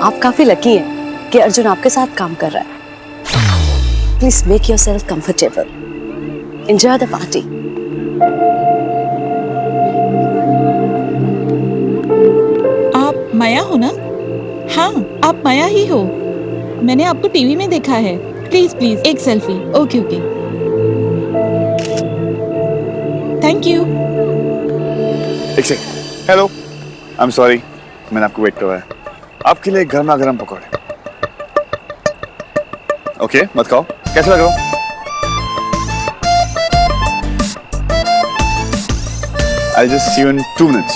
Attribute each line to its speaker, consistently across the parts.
Speaker 1: आप काफी लकी हैं कि अर्जुन आपके साथ काम कर रहा है। Please make yourself comfortable, enjoy the party.
Speaker 2: आप माया हो ना? हाँ, आप माया ही हो। मैंने आपको टीवी में देखा है। प्लीज प्लीज एक selfie. Okay okay, thank you.
Speaker 3: एक second. Hello, I am sorry, मैंने आपको वेट करवाया। आपके लिए गर्मा गर्म पकौड़े। ओके, मत खाओ। कैसा लग रहा हूँ? I'll just see you in 2 minutes.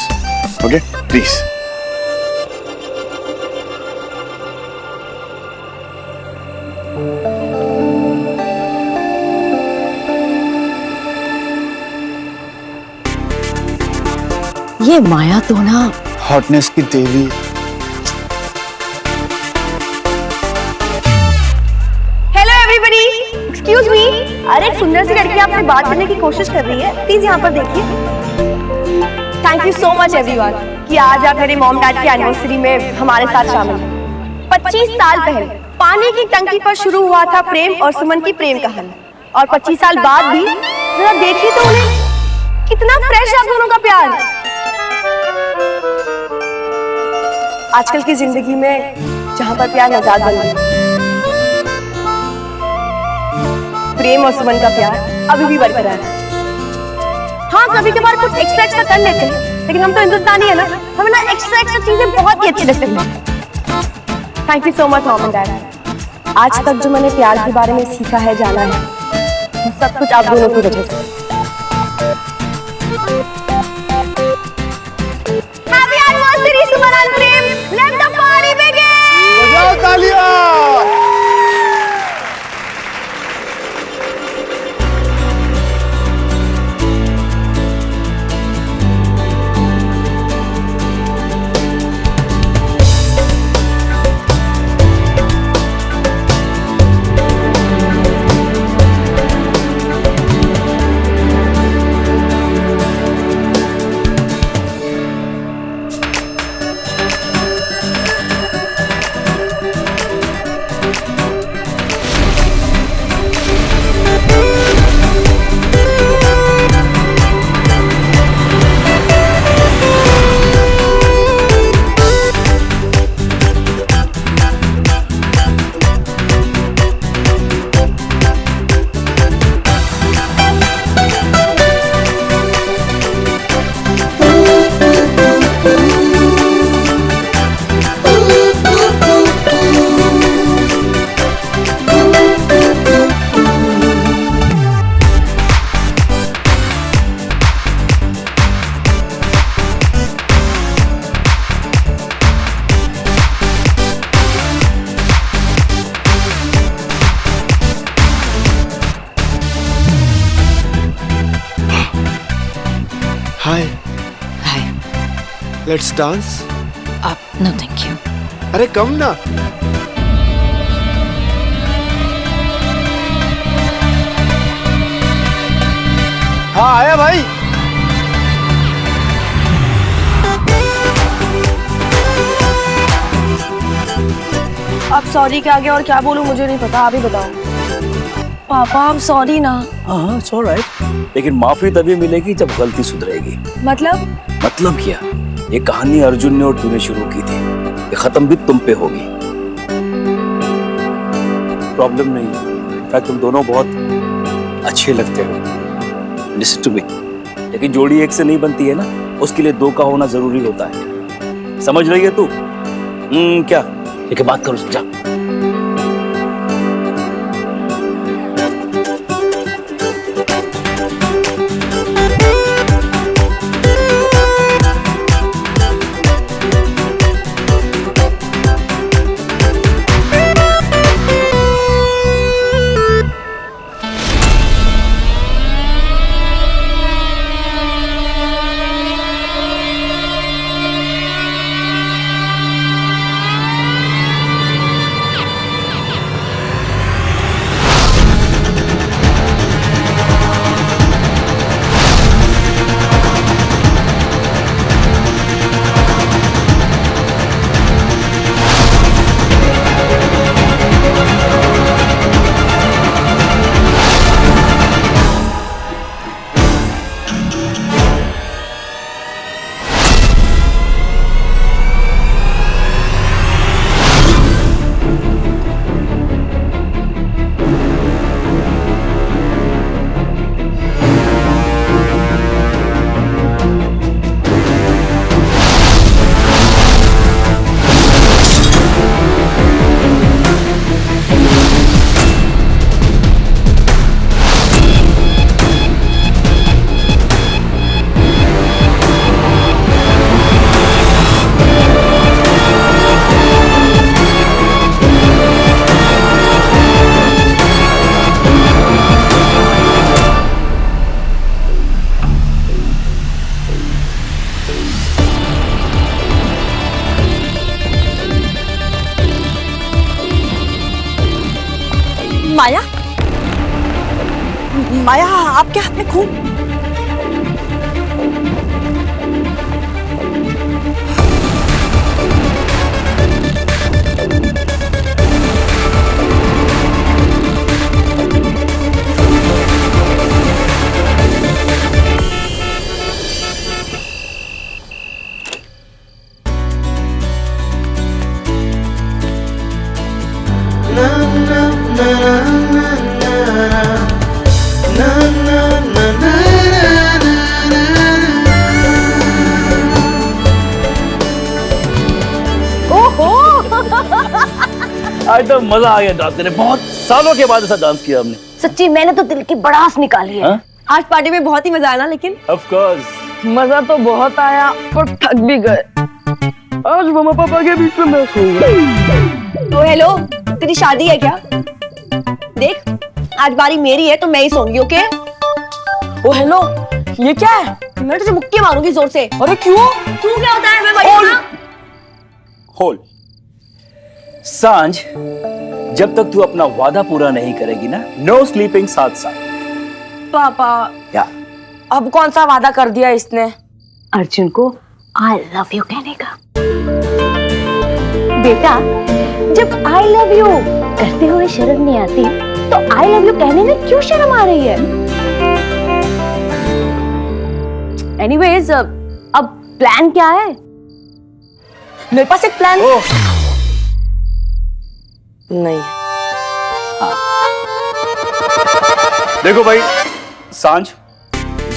Speaker 3: Okay, please.
Speaker 1: ये माया तो ना
Speaker 3: हॉटनेस की देवी।
Speaker 4: Hello everybody, excuse me. अरे एक सुंदर सी लड़की आपसे बात करने की कोशिश कर रही है, प्लीज यहाँ पर देखिए। Thank you so much everyone कि आज आप मेरे मॉम डैड की एनिवर्सरी में हमारे साथ शामिल हैं। 25 साल पहले पानी की टंकी पर शुरू हुआ था प्रेम और सुमन की प्रेम कहानी, और 25 साल बाद भी जरा देखिए तो उन्हें कितना फ्रेश है आप दोनों का प्यार। आजकल की जिंदगी में जहाँ पर प्यार नजात बन गया, प्रेम और सुमन का प्यार अभी भी बरकरार है। हाँ, कभी कभार कुछ एक्स्ट्रा एक्स्ट्रा कर लेते हैं, लेकिन हम तो हिंदुस्तानी है ना, हमें ना एक्स्ट्रा एक्स्ट्रा चीजें बहुत ही अच्छी लगती हैं। Thank you so much mom and dad. आज तक जो मैंने प्यार के बारे में सीखा है, जाना है, वो सब कुछ आप दोनों की वजह से। Happy anniversary Suman and Prem, let the party begin.
Speaker 3: बजाओ तालियां।
Speaker 5: हाय
Speaker 6: हाय।
Speaker 5: Let's dance.
Speaker 6: No thank you.
Speaker 5: अरे कम ना। हाँ आया भाई।
Speaker 4: अब सॉरी के आगे और क्या बोलूं मुझे नहीं पता, आप ही बताओ। पापा I'm सॉरी ना।
Speaker 7: हाँ इट्स ऑलराइट, लेकिन माफी तभी मिलेगी जब गलती सुधरेगी। मतलब क्या, ये कहानी अर्जुन ने और तूने शुरू की थी, ये खत्म भी तुम पे होगी। प्रॉब्लम नहीं है, इनफैक्ट तुम दोनों बहुत अच्छे लगते हो। लिसन टू मी, लेकिन जोड़ी एक से नहीं बनती है ना, उसके लिए दो का होना जरूरी होता है। समझ रही है तू? क्या एक बात करो, समझा?
Speaker 1: माया, आपके हाथ में खून।
Speaker 7: आज तो मजा आ गया डांस करने, बहुत सालों के बाद ऐसा डांस किया हमने।
Speaker 4: सच्ची मैंने तो दिल की बड़ास निकाली है।
Speaker 7: हाँ?
Speaker 4: आज पार्टी में बहुत ही मजा आया ना, लेकिन
Speaker 7: ऑफ कोर्स
Speaker 4: मजा तो बहुत आया पर थक भी गए।
Speaker 7: आज मम्मा पापा के बीच में मैं सो गया।
Speaker 4: ओ हेलो, तेरी शादी है क्या? देख, आज बारी मेरी है तो मैं ही सोऊंगी, ओके? ओ हेलो, ये क्या है? मैं तुझे मुक्की मारूंगी जोर से। अरे क्यों? क्यों क्या होता है? मैं बताऊंगा।
Speaker 7: होल सांझ, जब तक तू अपना वादा पूरा नहीं करेगी ना, नो स्लीपिंग साथ साथ।
Speaker 4: पापा,
Speaker 7: या
Speaker 4: अब कौन सा वादा कर दिया इसने?
Speaker 1: अर्जुन को आई लव यू कहने का। बेटा, जब आई लव यू करते हुए शर्म नहीं आती, तो आई लव यू कहने में क्यों शर्म आ रही है? एनीवेज, अब प्लान क्या है?
Speaker 4: मेरे पास एक प्लान नहीं।
Speaker 3: देखो भाई,
Speaker 7: सांझ,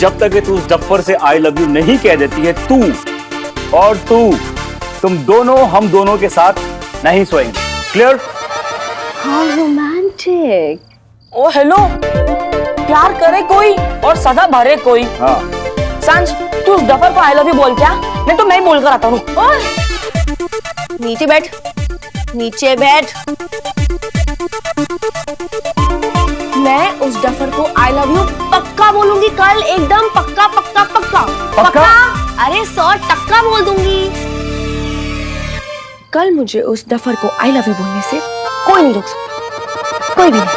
Speaker 7: जब तक तू उस डफर से आई लव यू नहीं कह देती है, तू और तुम दोनों हम दोनों के साथ नहीं सोएंगे। Clear?
Speaker 1: How romantic.
Speaker 4: Oh hello, प्यार करे कोई और सदा भरे कोई।
Speaker 7: हाँ।
Speaker 4: सांझ, तू उस डफर को आई लव यू बोल क्या? नहीं तो मैं ही बोलकर आता हूँ। नीचे बैठ, नीचे बैठ। मैं उस डफर को आई लव यू पक्का बोलूंगी कल, एकदम पक्का पक्का पक्का
Speaker 7: पक्का?
Speaker 4: अरे 100% बोल दूंगी। कल मुझे उस डफर को आई लव यू बोलने से कोई नहीं रोक सकता, कोई भी नहीं।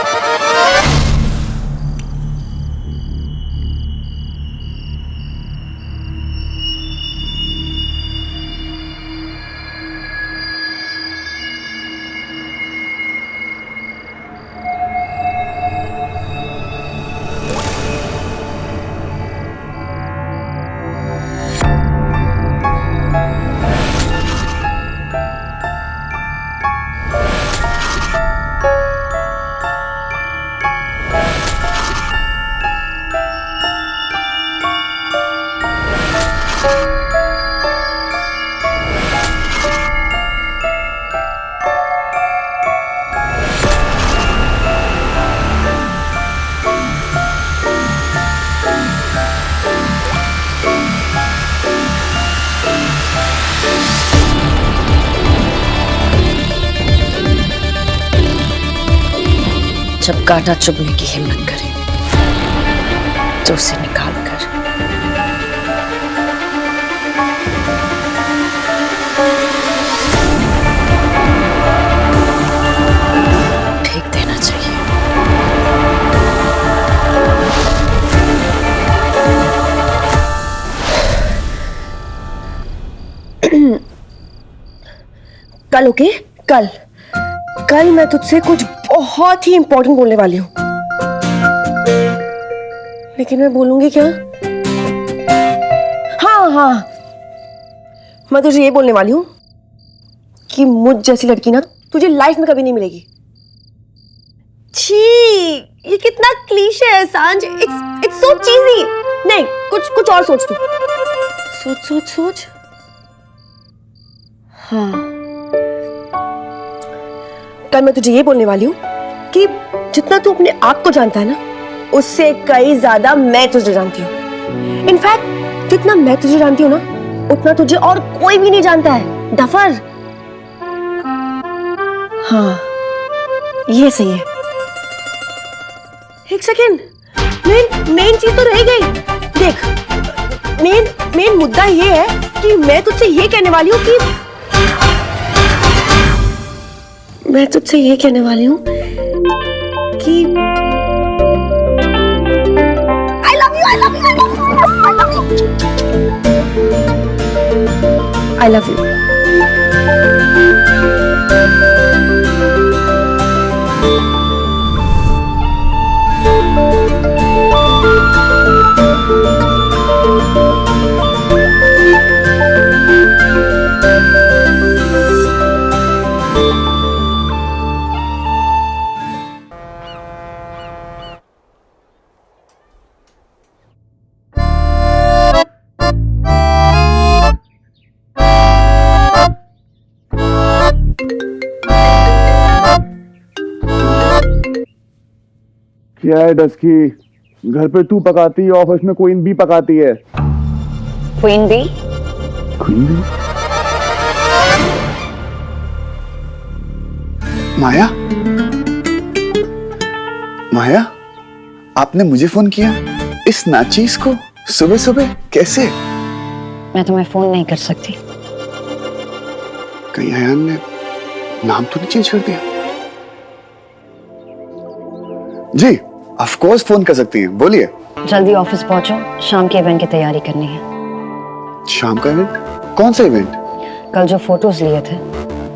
Speaker 6: जब कांटा चुभने की हिम्मत करे तो उसे निकाल कर फेंक देना चाहिए।
Speaker 4: कल ओके, कल मैं तुझसे कुछ बहुत ही इंपॉर्टेंट बोलने वाली हूँ, लेकिन मैं बोलूंगी क्या? हाँ, मैं तुझे ये बोलने वाली हूँ कि मुझ जैसी लड़की ना तुझे लाइफ में कभी नहीं मिलेगी। छी, ये कितना क्लीशे है सांझ। It's so cheesy. नहीं, कुछ और सोच तू। सोच। हाँ, कल मैं तुझे ये बोलने वाली हूँ कि जितना तू अपने आप को जानता है ना, उससे कई ज्यादा मैं तुझे जानती हूँ। इनफैक्ट जितना मैं तुझे जानती हूँ ना, उतना तुझे और कोई भी नहीं जानता है, डफर। हाँ, ये सही है। एक सेकेंड, मेन चीज तो रह गई। देख, मेन मुद्दा ये है कि मैं तुझसे ये कहने वाली हूँ कि आई लव यू।
Speaker 3: क्या है डस्की, घर पे तू पकाती है, ऑफिस में क्वीन बी पकाती है।
Speaker 6: Queen bee?
Speaker 3: Queen bee? Maya, Maya, आपने मुझे फोन किया इस नाचीज को सुबह सुबह कैसे?
Speaker 6: मैं तुम्हें फोन नहीं कर सकती।
Speaker 3: कहीं अयान ने नाम तो नहीं चेंज कर दिया? जी ऑफ कोर्स फोन कर सकती हैं, बोलिए।
Speaker 6: जल्दी ऑफिस पहुंचो, शाम के इवेंट की तैयारी करनी है।
Speaker 3: शाम का इवेंट? कौन सा इवेंट?
Speaker 6: कल जो फोटोज लिए थे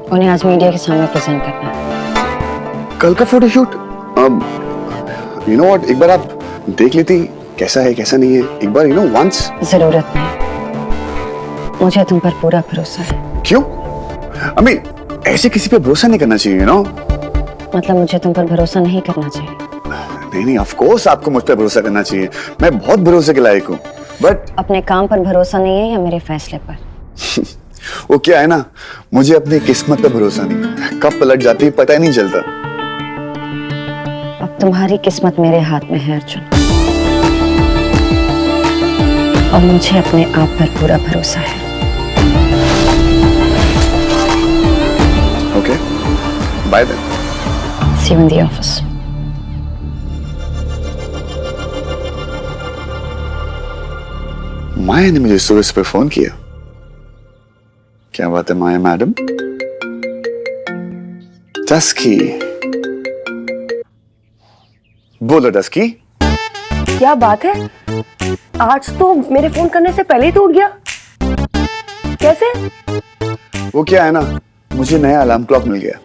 Speaker 6: उन्हें आज मीडिया के सामने प्रेजेंट करना है।
Speaker 3: कल का फोटोशूट? यू नो व्हाट, एक बार आप देख लेती कैसा है कैसा नहीं है, एक बार वंस।
Speaker 6: जरूरत नहीं, मुझे तुम पर पूरा भरोसा है।
Speaker 3: क्यों? ऐसे किसी पे भरोसा नहीं करना चाहिए,
Speaker 6: मतलब मुझे तुम पर भरोसा नहीं करना चाहिए?
Speaker 3: नहीं, ऑफ कोर्स आपको मुझ पर भरोसा करना चाहिए, मैं बहुत भरोसे के लायक हूँ, बट
Speaker 6: अपने काम पर भरोसा नहीं है या मेरे फैसले पर?
Speaker 3: वो क्या है ना, मुझे अपनी किस्मत पर भरोसा नहीं, कब पलट जाती है पता ही नहीं चलता।
Speaker 6: अब तुम्हारी किस्मत मेरे हाथ में है अर्जुन, और मुझे अपने आप पर पूरा भरोसा है।
Speaker 3: Okay, bye then.
Speaker 6: See you in the office.
Speaker 3: Maya ने मुझे सुबह सुबह फोन किया। क्या बात है माया मैडम? डस्की, बोलो डस्की।
Speaker 4: क्या बात है, आज तो मेरे फोन करने से पहले ही टूट गया, कैसे?
Speaker 3: वो क्या है ना, मुझे नया अलार्म क्लॉक मिल गया।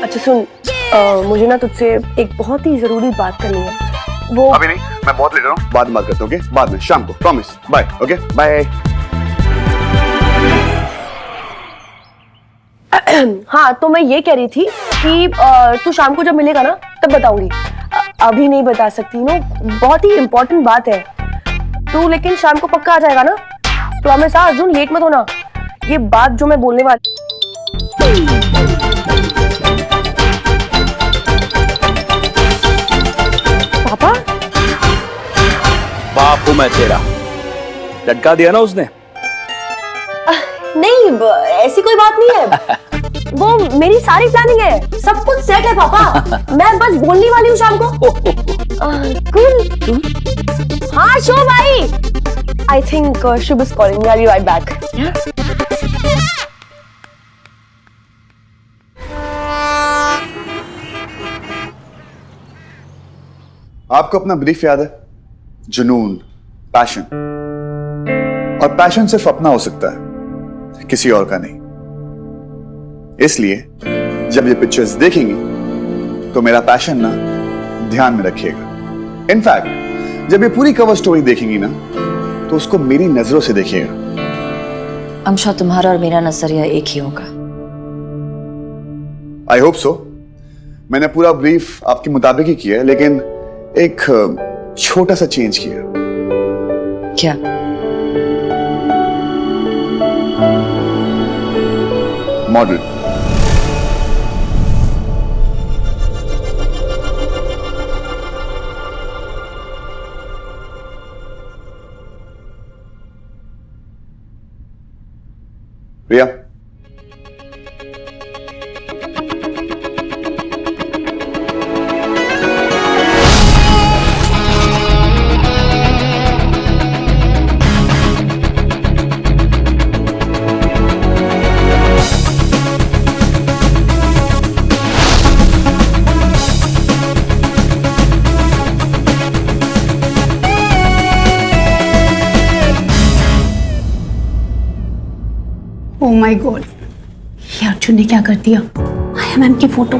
Speaker 4: अच्छा सुन, मुझे ना तुझसे एक बहुत ही जरूरी बात करनी है। वो
Speaker 3: अभी नहीं, मैं बहुत लेट रहा हूँ, बाद में बात करते हैं, ओके? बाद में, शाम को, प्रॉमिस। बाय। Okay, bye.
Speaker 4: हाँ, तो मैं ये कह रही थी कि तू शाम को जब मिलेगा ना तब बताऊंगी, अभी नहीं बता सकती। बहुत ही इम्पोर्टेंट बात है। तू लेकिन शाम को पक्का आ जाएगा ना? प्रॉमिस। हाँ अर्जुन, लेट मत होना। ये बात जो मैं बोलने वाली। पापा?
Speaker 7: बाप हूं मैं तेरा, लटका दिया ना उसने।
Speaker 4: नहीं, ऐसी कोई बात नहीं है। वो मेरी सारी प्लानिंग है, सब कुछ सेट है पापा। मैं बस बोलने वाली हूँ शाम को। कूल। हाँ शो भाई। I think Shubh is calling me, I will be right back.
Speaker 3: आपको अपना ब्रीफ याद है? जुनून, पैशन। और पैशन सिर्फ अपना हो सकता है, किसी और का नहीं। इसलिए जब ये पिक्चर्स देखेंगे तो मेरा पैशन ना ध्यान में रखिएगा। इनफैक्ट जब ये पूरी कवर स्टोरी देखेंगी ना तो उसको मेरी नजरों से देखिएगा।
Speaker 6: अंशा, तुम्हारा और मेरा नजरिया एक ही होगा।
Speaker 3: I hope so. मैंने पूरा ब्रीफ आपके मुताबिक ही किया है, लेकिन एक छोटा सा चेंज किया।
Speaker 6: क्या?
Speaker 3: मॉडल। रिया,
Speaker 8: माय गॉड, ये अर्जुन ने क्या कर दिया? माया मैम की फोटो।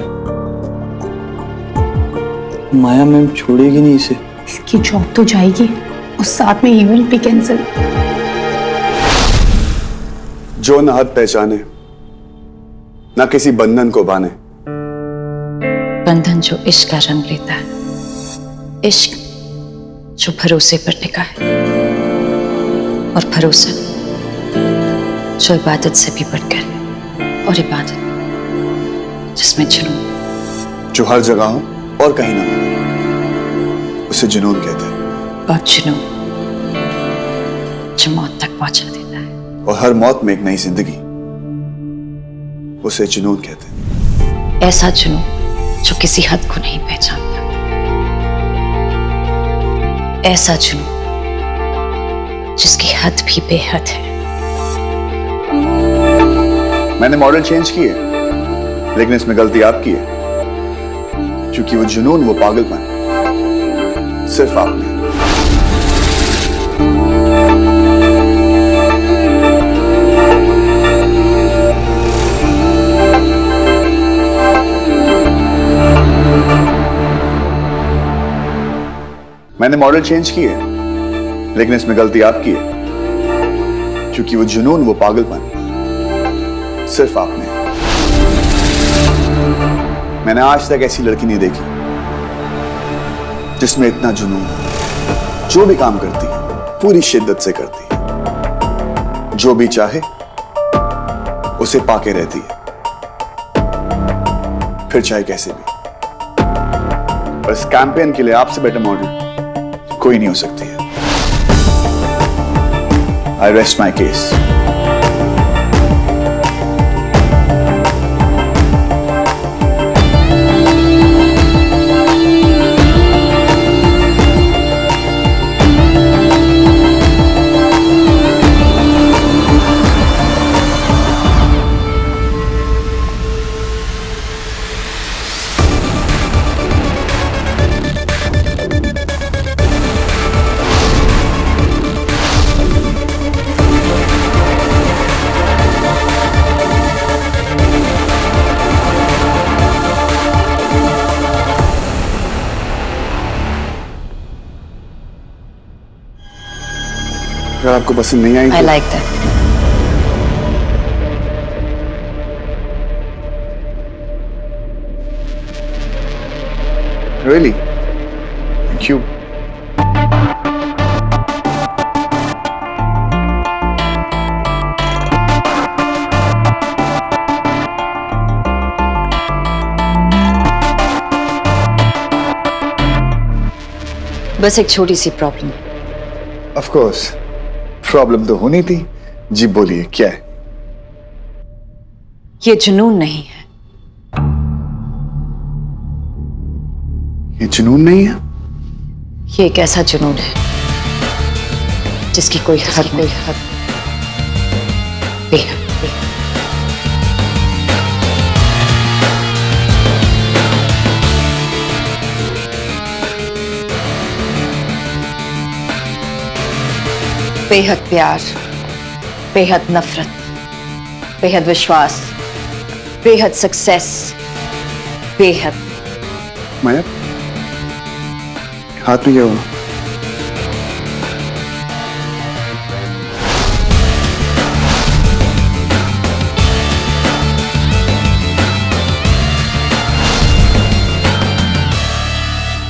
Speaker 5: माया मैम छोड़ेगी नहीं इसे।
Speaker 8: इसकी जॉब तो जाएगी और साथ में इवेंट भी कैंसिल।
Speaker 3: जो न हद पहचाने ना किसी बंधन को बाने।
Speaker 6: बंधन जो इश्क का रंग लेता है, इश्क जो भरोसे पर टिका है, और भरोसा जो इबादत से भी बढ़कर है, और इबादत जिसमें जुनून
Speaker 3: जो हर जगह हो और कहीं ना मिले, उसे जुनून कहते हैं।
Speaker 6: और जुनून जो मौत तक पहुंचा देता है,
Speaker 3: और हर मौत में एक नई जिंदगी, उसे जुनून कहते हैं।
Speaker 6: ऐसा जुनून जो किसी हद को नहीं पहचानता, ऐसा जुनून जिसकी हद भी बेहद है।
Speaker 3: मैंने मॉडल चेंज की है, लेकिन इसमें गलती आपकी है, क्योंकि वो जुनून, वो पागलपन सिर्फ आप में। मैंने मॉडल चेंज की है, लेकिन इसमें गलती आपकी है, क्योंकि वो जुनून, वो पागलपन सिर्फ आप में है। मैंने आज तक ऐसी लड़की नहीं देखी जिसमें इतना जुनून, जो भी काम करती है पूरी शिद्दत से करती है, जो भी चाहे उसे पाके रहती है, फिर चाहे कैसे भी। और इस कैंपेन के लिए आपसे बेटर मॉडल कोई नहीं हो सकती है। I rest my case. अगर आपको पसंद नहीं आई
Speaker 6: I like that.
Speaker 3: Really? Thank you.
Speaker 6: बस एक छोटी सी प्रॉब्लम।
Speaker 3: Of course. प्रॉब्लम तो होनी थी। जी बोलिए, क्या है?
Speaker 6: ये जुनून नहीं है।
Speaker 3: ये जुनून नहीं है?
Speaker 6: ये एक ऐसा जुनून है जिसकी कोई हद नहीं, बेहद। बेहद प्यार, बेहद नफरत, बेहद विश्वास, बेहद सक्सेस, बेहद।
Speaker 3: माया, हाथ में क्या हुआ?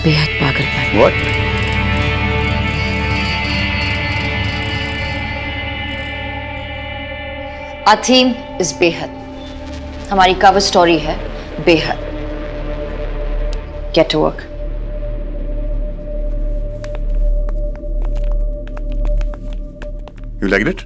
Speaker 6: बेहद पागलपन।
Speaker 3: What?
Speaker 6: Our theme is बेहद। हमारी कवर स्टोरी है बेहद। Get to work.
Speaker 3: You liked it?